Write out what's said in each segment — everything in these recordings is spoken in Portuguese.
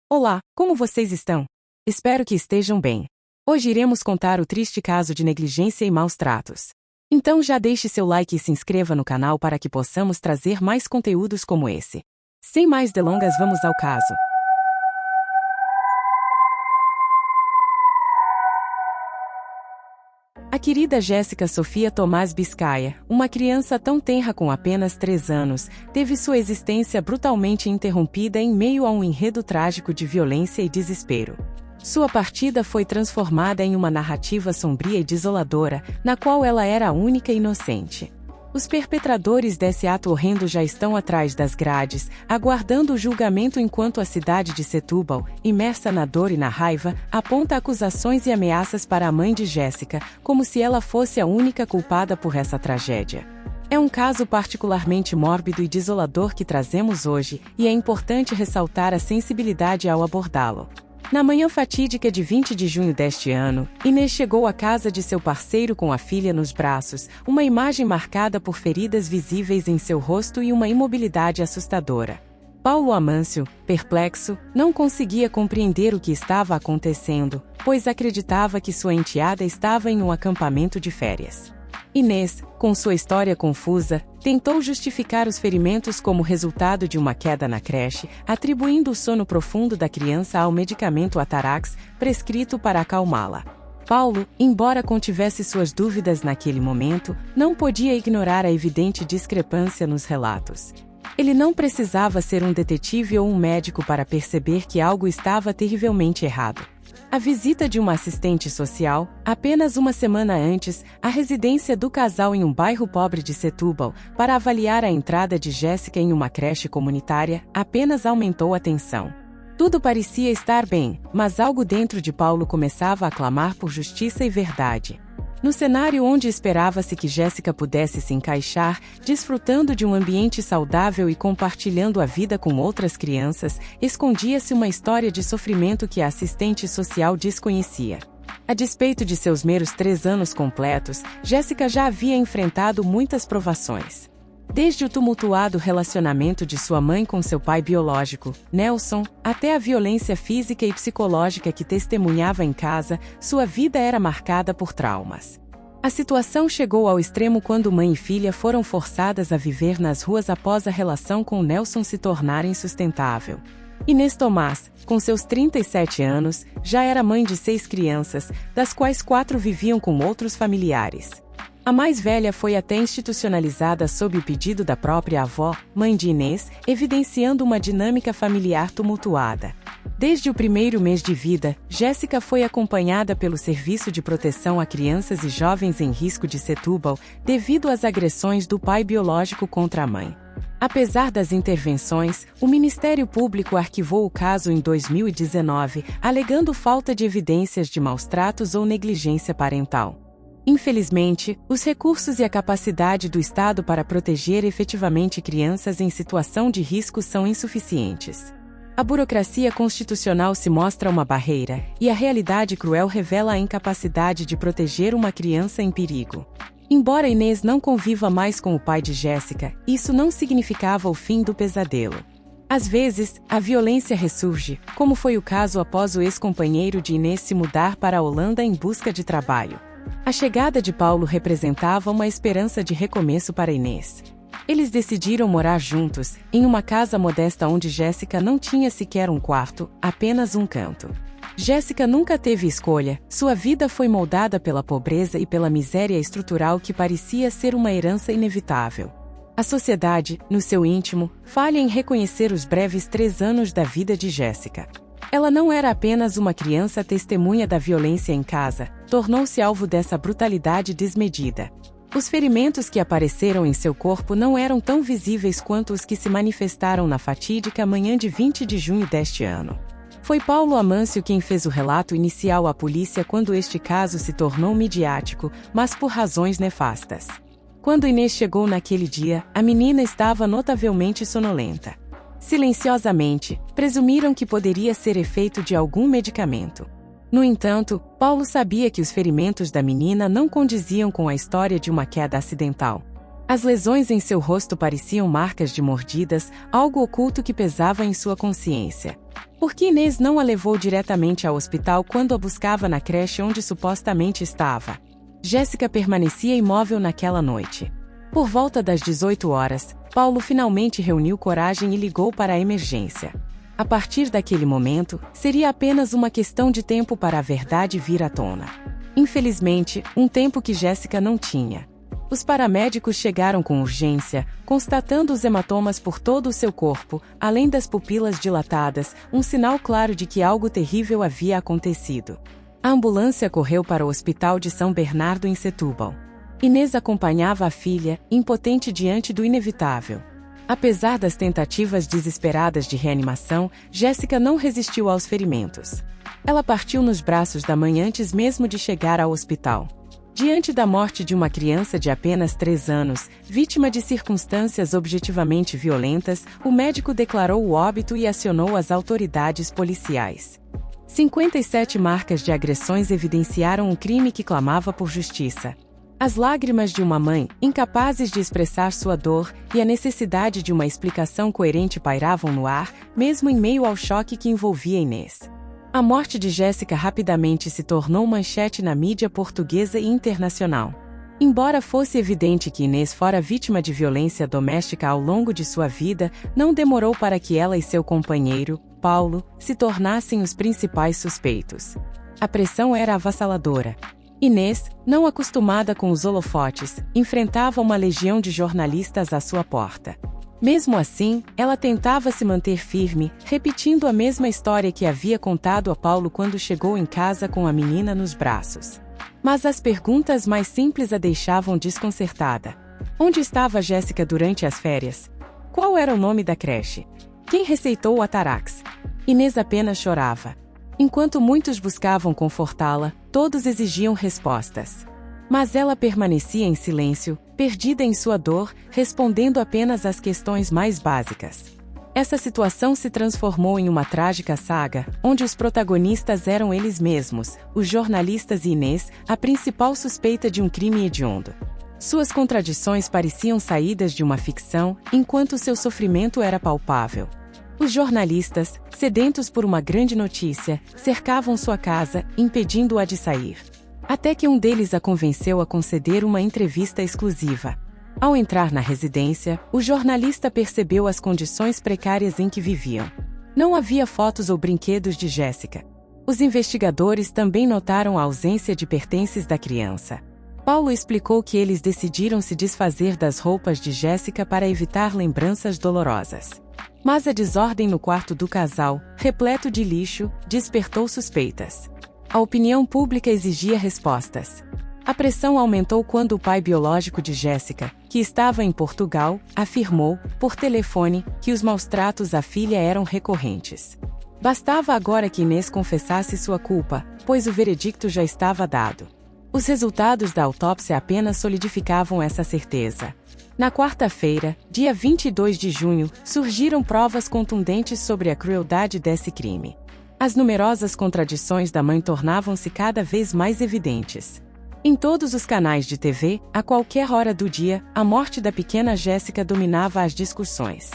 Olá, como vocês estão? Espero que estejam bem. Hoje iremos contar o triste caso de negligência e maus tratos. Então já deixe seu like e se inscreva no canal para que possamos trazer mais conteúdos como esse. Sem mais delongas, vamos ao caso. A querida Jéssica Sofia Tomás Biscaia, uma criança tão tenra com apenas 3 anos, teve sua existência brutalmente interrompida em meio a um enredo trágico de violência e desespero. Sua partida foi transformada em uma narrativa sombria e desoladora, na qual ela era a única inocente. Os perpetradores desse ato horrendo já estão atrás das grades, aguardando o julgamento enquanto a cidade de Setúbal, imersa na dor e na raiva, aponta acusações e ameaças para a mãe de Jéssica, como se ela fosse a única culpada por essa tragédia. É um caso particularmente mórbido e desolador que trazemos hoje, e é importante ressaltar a sensibilidade ao abordá-lo. Na manhã fatídica de 20 de junho deste ano, Inês chegou à casa de seu parceiro com a filha nos braços, uma imagem marcada por feridas visíveis em seu rosto e uma imobilidade assustadora. Paulo Amâncio, perplexo, não conseguia compreender o que estava acontecendo, pois acreditava que sua enteada estava em um acampamento de férias. Inês, com sua história confusa, tentou justificar os ferimentos como resultado de uma queda na creche, atribuindo o sono profundo da criança ao medicamento Atarax, prescrito para acalmá-la. Paulo, embora contivesse suas dúvidas naquele momento, não podia ignorar a evidente discrepância nos relatos. Ele não precisava ser um detetive ou um médico para perceber que algo estava terrivelmente errado. A visita de uma assistente social, apenas uma semana antes, à residência do casal em um bairro pobre de Setúbal, para avaliar a entrada de Jéssica em uma creche comunitária, apenas aumentou a tensão. Tudo parecia estar bem, mas algo dentro de Paulo começava a clamar por justiça e verdade. No cenário onde esperava-se que Jéssica pudesse se encaixar, desfrutando de um ambiente saudável e compartilhando a vida com outras crianças, escondia-se uma história de sofrimento que a assistente social desconhecia. A despeito de seus meros 3 anos completos, Jéssica já havia enfrentado muitas provações. Desde o tumultuado relacionamento de sua mãe com seu pai biológico, Nelson, até a violência física e psicológica que testemunhava em casa, sua vida era marcada por traumas. A situação chegou ao extremo quando mãe e filha foram forçadas a viver nas ruas após a relação com Nelson se tornar insustentável. Inês Tomás, com seus 37 anos, já era mãe de 6 crianças, das quais 4 viviam com outros familiares. A mais velha foi até institucionalizada sob o pedido da própria avó, mãe de Inês, evidenciando uma dinâmica familiar tumultuada. Desde o primeiro mês de vida, Jéssica foi acompanhada pelo Serviço de Proteção a Crianças e Jovens em Risco de Setúbal, devido às agressões do pai biológico contra a mãe. Apesar das intervenções, o Ministério Público arquivou o caso em 2019, alegando falta de evidências de maus-tratos ou negligência parental. Infelizmente, os recursos e a capacidade do Estado para proteger efetivamente crianças em situação de risco são insuficientes. A burocracia constitucional se mostra uma barreira, e a realidade cruel revela a incapacidade de proteger uma criança em perigo. Embora Inês não conviva mais com o pai de Jéssica, isso não significava o fim do pesadelo. Às vezes, a violência ressurge, como foi o caso após o ex-companheiro de Inês se mudar para a Holanda em busca de trabalho. A chegada de Paulo representava uma esperança de recomeço para Inês. Eles decidiram morar juntos, em uma casa modesta onde Jéssica não tinha sequer um quarto, apenas um canto. Jéssica nunca teve escolha, sua vida foi moldada pela pobreza e pela miséria estrutural que parecia ser uma herança inevitável. A sociedade, no seu íntimo, falha em reconhecer os breves 3 anos da vida de Jéssica. Ela não era apenas uma criança testemunha da violência em casa, tornou-se alvo dessa brutalidade desmedida. Os ferimentos que apareceram em seu corpo não eram tão visíveis quanto os que se manifestaram na fatídica manhã de 20 de junho deste ano. Foi Paulo Amâncio quem fez o relato inicial à polícia quando este caso se tornou midiático, mas por razões nefastas. Quando Inês chegou naquele dia, a menina estava notavelmente sonolenta. Silenciosamente, presumiram que poderia ser efeito de algum medicamento. No entanto, Paulo sabia que os ferimentos da menina não condiziam com a história de uma queda acidental. As lesões em seu rosto pareciam marcas de mordidas, algo oculto que pesava em sua consciência. Por que Inês não a levou diretamente ao hospital quando a buscava na creche onde supostamente estava? Jéssica permanecia imóvel naquela noite. Por volta das 18 horas, Paulo finalmente reuniu coragem e ligou para a emergência. A partir daquele momento, seria apenas uma questão de tempo para a verdade vir à tona. Infelizmente, um tempo que Jéssica não tinha. Os paramédicos chegaram com urgência, constatando os hematomas por todo o seu corpo, além das pupilas dilatadas, um sinal claro de que algo terrível havia acontecido. A ambulância correu para o hospital de São Bernardo em Setúbal. Inês acompanhava a filha, impotente diante do inevitável. Apesar das tentativas desesperadas de reanimação, Jéssica não resistiu aos ferimentos. Ela partiu nos braços da mãe antes mesmo de chegar ao hospital. Diante da morte de uma criança de apenas 3 anos, vítima de circunstâncias objetivamente violentas, o médico declarou o óbito e acionou as autoridades policiais. 57 marcas de agressões evidenciaram um crime que clamava por justiça. As lágrimas de uma mãe, incapazes de expressar sua dor, e a necessidade de uma explicação coerente pairavam no ar, mesmo em meio ao choque que envolvia Inês. A morte de Jéssica rapidamente se tornou manchete na mídia portuguesa e internacional. Embora fosse evidente que Inês fora vítima de violência doméstica ao longo de sua vida, não demorou para que ela e seu companheiro, Paulo, se tornassem os principais suspeitos. A pressão era avassaladora. Inês, não acostumada com os holofotes, enfrentava uma legião de jornalistas à sua porta. Mesmo assim, ela tentava se manter firme, repetindo a mesma história que havia contado a Paulo quando chegou em casa com a menina nos braços. Mas as perguntas mais simples a deixavam desconcertada. Onde estava Jéssica durante as férias? Qual era o nome da creche? Quem receitou o Atarax? Inês apenas chorava. Enquanto muitos buscavam confortá-la, todos exigiam respostas. Mas ela permanecia em silêncio, perdida em sua dor, respondendo apenas às questões mais básicas. Essa situação se transformou em uma trágica saga, onde os protagonistas eram eles mesmos, os jornalistas e Inês, a principal suspeita de um crime hediondo. Suas contradições pareciam saídas de uma ficção, enquanto seu sofrimento era palpável. Os jornalistas, sedentos por uma grande notícia, cercavam sua casa, impedindo-a de sair. Até que um deles a convenceu a conceder uma entrevista exclusiva. Ao entrar na residência, o jornalista percebeu as condições precárias em que viviam. Não havia fotos ou brinquedos de Jéssica. Os investigadores também notaram a ausência de pertences da criança. Paulo explicou que eles decidiram se desfazer das roupas de Jéssica para evitar lembranças dolorosas. Mas a desordem no quarto do casal, repleto de lixo, despertou suspeitas. A opinião pública exigia respostas. A pressão aumentou quando o pai biológico de Jéssica, que estava em Portugal, afirmou, por telefone, que os maus-tratos à filha eram recorrentes. Bastava agora que Inês confessasse sua culpa, pois o veredicto já estava dado. Os resultados da autópsia apenas solidificavam essa certeza. Na quarta-feira, dia 22 de junho, surgiram provas contundentes sobre a crueldade desse crime. As numerosas contradições da mãe tornavam-se cada vez mais evidentes. Em todos os canais de TV, a qualquer hora do dia, a morte da pequena Jéssica dominava as discussões.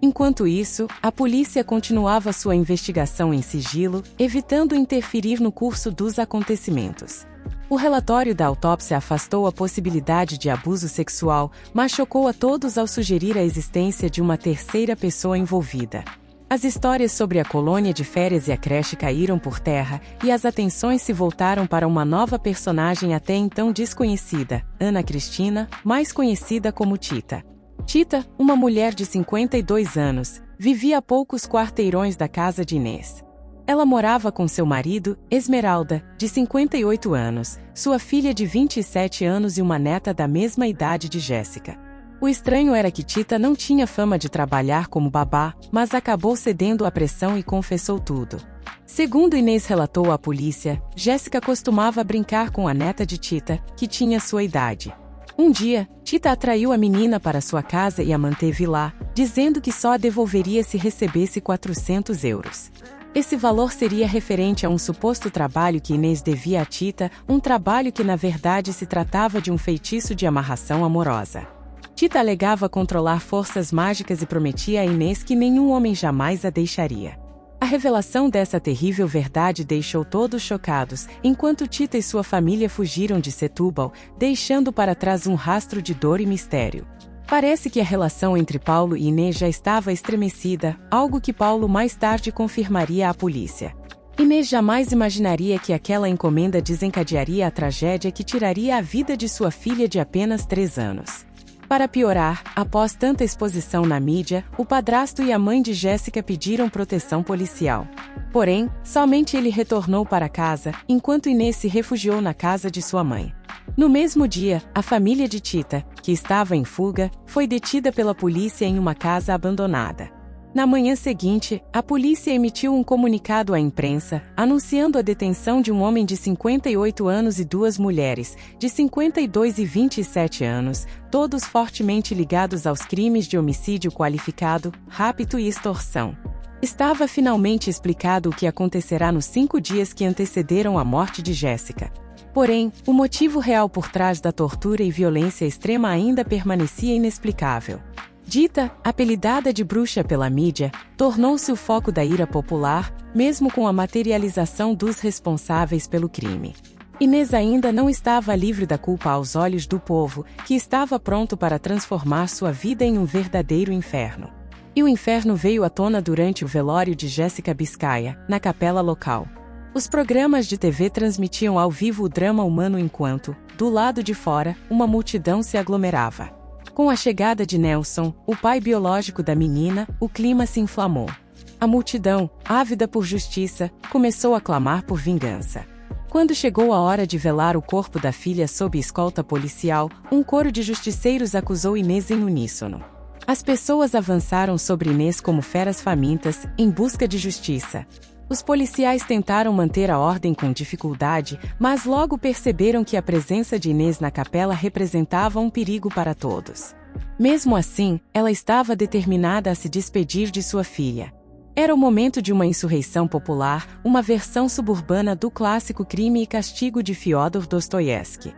Enquanto isso, a polícia continuava sua investigação em sigilo, evitando interferir no curso dos acontecimentos. O relatório da autópsia afastou a possibilidade de abuso sexual, mas chocou a todos ao sugerir a existência de uma terceira pessoa envolvida. As histórias sobre a colônia de férias e a creche caíram por terra, e as atenções se voltaram para uma nova personagem até então desconhecida, Ana Cristina, mais conhecida como Tita. Tita, uma mulher de 52 anos, vivia a poucos quarteirões da casa de Inês. Ela morava com seu marido, Esmeralda, de 58 anos, sua filha de 27 anos e uma neta da mesma idade de Jéssica. O estranho era que Tita não tinha fama de trabalhar como babá, mas acabou cedendo à pressão e confessou tudo. Segundo Inês relatou à polícia, Jéssica costumava brincar com a neta de Tita, que tinha sua idade. Um dia, Tita atraiu a menina para sua casa e a manteve lá, dizendo que só a devolveria se recebesse 400 euros. Esse valor seria referente a um suposto trabalho que Inês devia a Tita, um trabalho que na verdade se tratava de um feitiço de amarração amorosa. Tita alegava controlar forças mágicas e prometia a Inês que nenhum homem jamais a deixaria. A revelação dessa terrível verdade deixou todos chocados, enquanto Tita e sua família fugiram de Setúbal, deixando para trás um rastro de dor e mistério. Parece que a relação entre Paulo e Inês já estava estremecida, algo que Paulo mais tarde confirmaria à polícia. Inês jamais imaginaria que aquela encomenda desencadearia a tragédia que tiraria a vida de sua filha de apenas 3 anos. Para piorar, após tanta exposição na mídia, o padrasto e a mãe de Jéssica pediram proteção policial. Porém, somente ele retornou para casa, enquanto Inês se refugiou na casa de sua mãe. No mesmo dia, a família de Tita, que estava em fuga, foi detida pela polícia em uma casa abandonada. Na manhã seguinte, a polícia emitiu um comunicado à imprensa, anunciando a detenção de um homem de 58 anos e 2 mulheres, de 52 e 27 anos, todos fortemente ligados aos crimes de homicídio qualificado, rapto e extorsão. Estava finalmente explicado o que acontecerá nos 5 dias que antecederam a morte de Jéssica. Porém, o motivo real por trás da tortura e violência extrema ainda permanecia inexplicável. Dita, apelidada de bruxa pela mídia, tornou-se o foco da ira popular, mesmo com a materialização dos responsáveis pelo crime. Inês ainda não estava livre da culpa aos olhos do povo, que estava pronto para transformar sua vida em um verdadeiro inferno. E o inferno veio à tona durante o velório de Jéssica Biscaia, na capela local. Os programas de TV transmitiam ao vivo o drama humano enquanto, do lado de fora, uma multidão se aglomerava. Com a chegada de Nelson, o pai biológico da menina, o clima se inflamou. A multidão, ávida por justiça, começou a clamar por vingança. Quando chegou a hora de velar o corpo da filha sob escolta policial, um coro de justiceiros acusou Inês em uníssono. As pessoas avançaram sobre Inês como feras famintas, em busca de justiça. Os policiais tentaram manter a ordem com dificuldade, mas logo perceberam que a presença de Inês na capela representava um perigo para todos. Mesmo assim, ela estava determinada a se despedir de sua filha. Era o momento de uma insurreição popular, uma versão suburbana do clássico Crime e Castigo de Fyodor Dostoiévski.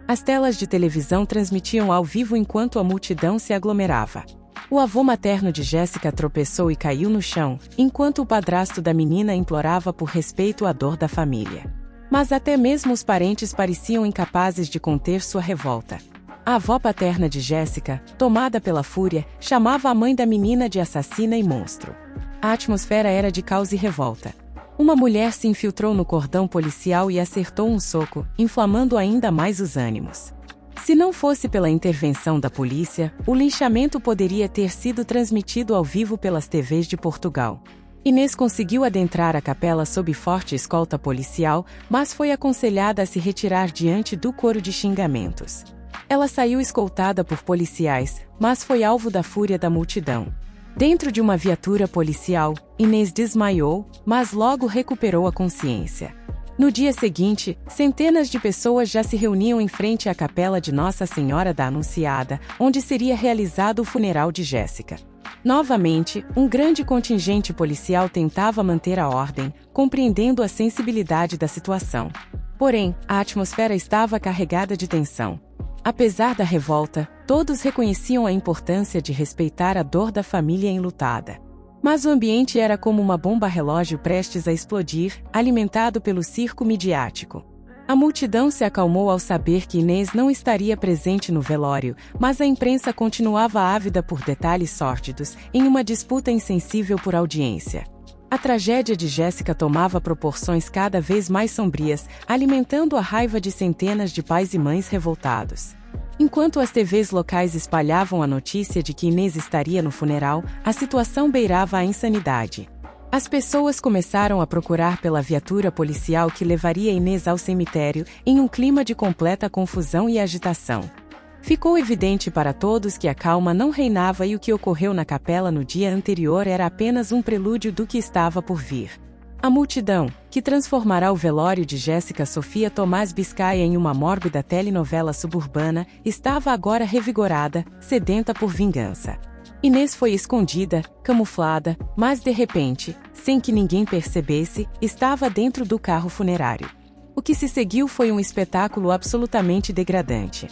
As telas de televisão transmitiam ao vivo enquanto a multidão se aglomerava. O avô materno de Jéssica tropeçou e caiu no chão, enquanto o padrasto da menina implorava por respeito à dor da família. Mas até mesmo os parentes pareciam incapazes de conter sua revolta. A avó paterna de Jéssica, tomada pela fúria, chamava a mãe da menina de assassina e monstro. A atmosfera era de caos e revolta. Uma mulher se infiltrou no cordão policial e acertou um soco, inflamando ainda mais os ânimos. Se não fosse pela intervenção da polícia, o linchamento poderia ter sido transmitido ao vivo pelas TVs de Portugal. Inês conseguiu adentrar a capela sob forte escolta policial, mas foi aconselhada a se retirar diante do coro de xingamentos. Ela saiu escoltada por policiais, mas foi alvo da fúria da multidão. Dentro de uma viatura policial, Inês desmaiou, mas logo recuperou a consciência. No dia seguinte, centenas de pessoas já se reuniam em frente à capela de Nossa Senhora da Anunciada, onde seria realizado o funeral de Jéssica. Novamente, um grande contingente policial tentava manter a ordem, compreendendo a sensibilidade da situação. Porém, a atmosfera estava carregada de tensão. Apesar da revolta, todos reconheciam a importância de respeitar a dor da família enlutada. Mas o ambiente era como uma bomba-relógio prestes a explodir, alimentado pelo circo midiático. A multidão se acalmou ao saber que Inês não estaria presente no velório, mas a imprensa continuava ávida por detalhes sórdidos, em uma disputa insensível por audiência. A tragédia de Jéssica tomava proporções cada vez mais sombrias, alimentando a raiva de centenas de pais e mães revoltados. Enquanto as TVs locais espalhavam a notícia de que Inês estaria no funeral, a situação beirava a insanidade. As pessoas começaram a procurar pela viatura policial que levaria Inês ao cemitério, em um clima de completa confusão e agitação. Ficou evidente para todos que a calma não reinava e o que ocorreu na capela no dia anterior era apenas um prelúdio do que estava por vir. A multidão, que transformará o velório de Jéssica Sofia Tomás Biscaia em uma mórbida telenovela suburbana, estava agora revigorada, sedenta por vingança. Inês foi escondida, camuflada, mas de repente, sem que ninguém percebesse, estava dentro do carro funerário. O que se seguiu foi um espetáculo absolutamente degradante.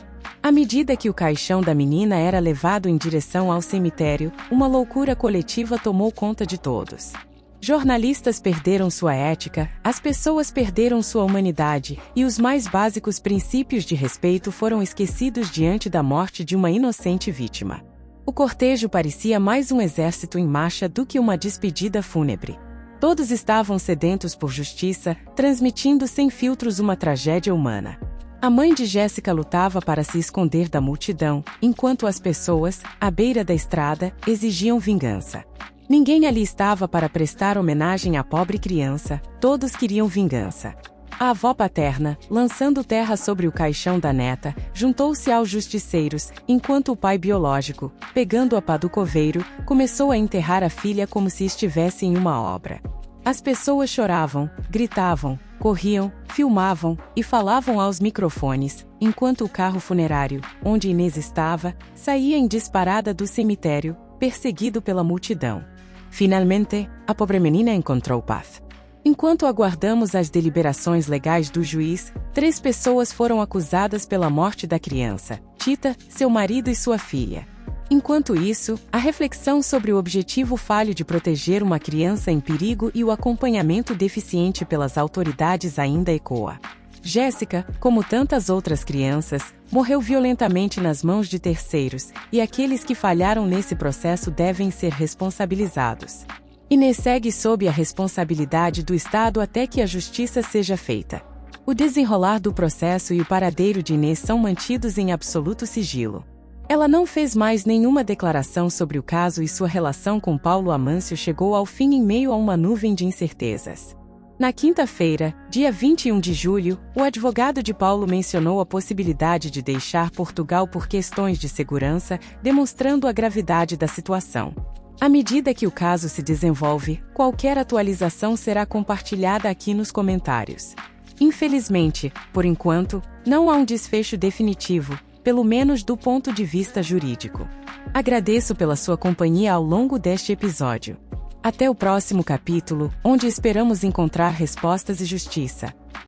À medida que o caixão da menina era levado em direção ao cemitério, uma loucura coletiva tomou conta de todos. Jornalistas perderam sua ética, as pessoas perderam sua humanidade, e os mais básicos princípios de respeito foram esquecidos diante da morte de uma inocente vítima. O cortejo parecia mais um exército em marcha do que uma despedida fúnebre. Todos estavam sedentos por justiça, transmitindo sem filtros uma tragédia humana. A mãe de Jéssica lutava para se esconder da multidão, enquanto as pessoas, à beira da estrada, exigiam vingança. Ninguém ali estava para prestar homenagem à pobre criança, todos queriam vingança. A avó paterna, lançando terra sobre o caixão da neta, juntou-se aos justiceiros, enquanto o pai biológico, pegando a pá do coveiro, começou a enterrar a filha como se estivesse em uma obra. As pessoas choravam, gritavam, corriam, filmavam e falavam aos microfones, enquanto o carro funerário, onde Inês estava, saía em disparada do cemitério, perseguido pela multidão. Finalmente, a pobre menina encontrou paz. Enquanto aguardamos as deliberações legais do juiz, 3 pessoas foram acusadas pela morte da criança: Tita, seu marido e sua filha. Enquanto isso, a reflexão sobre o objetivo falho de proteger uma criança em perigo e o acompanhamento deficiente pelas autoridades ainda ecoa. Jéssica, como tantas outras crianças, morreu violentamente nas mãos de terceiros, e aqueles que falharam nesse processo devem ser responsabilizados. Inês segue sob a responsabilidade do Estado até que a justiça seja feita. O desenrolar do processo e o paradeiro de Inês são mantidos em absoluto sigilo. Ela não fez mais nenhuma declaração sobre o caso e sua relação com Paulo Amâncio chegou ao fim em meio a uma nuvem de incertezas. Na quinta-feira, dia 21 de julho, o advogado de Paulo mencionou a possibilidade de deixar Portugal por questões de segurança, demonstrando a gravidade da situação. À medida que o caso se desenvolve, qualquer atualização será compartilhada aqui nos comentários. Infelizmente, por enquanto, não há um desfecho definitivo, pelo menos do ponto de vista jurídico. Agradeço pela sua companhia ao longo deste episódio. Até o próximo capítulo, onde esperamos encontrar respostas e justiça.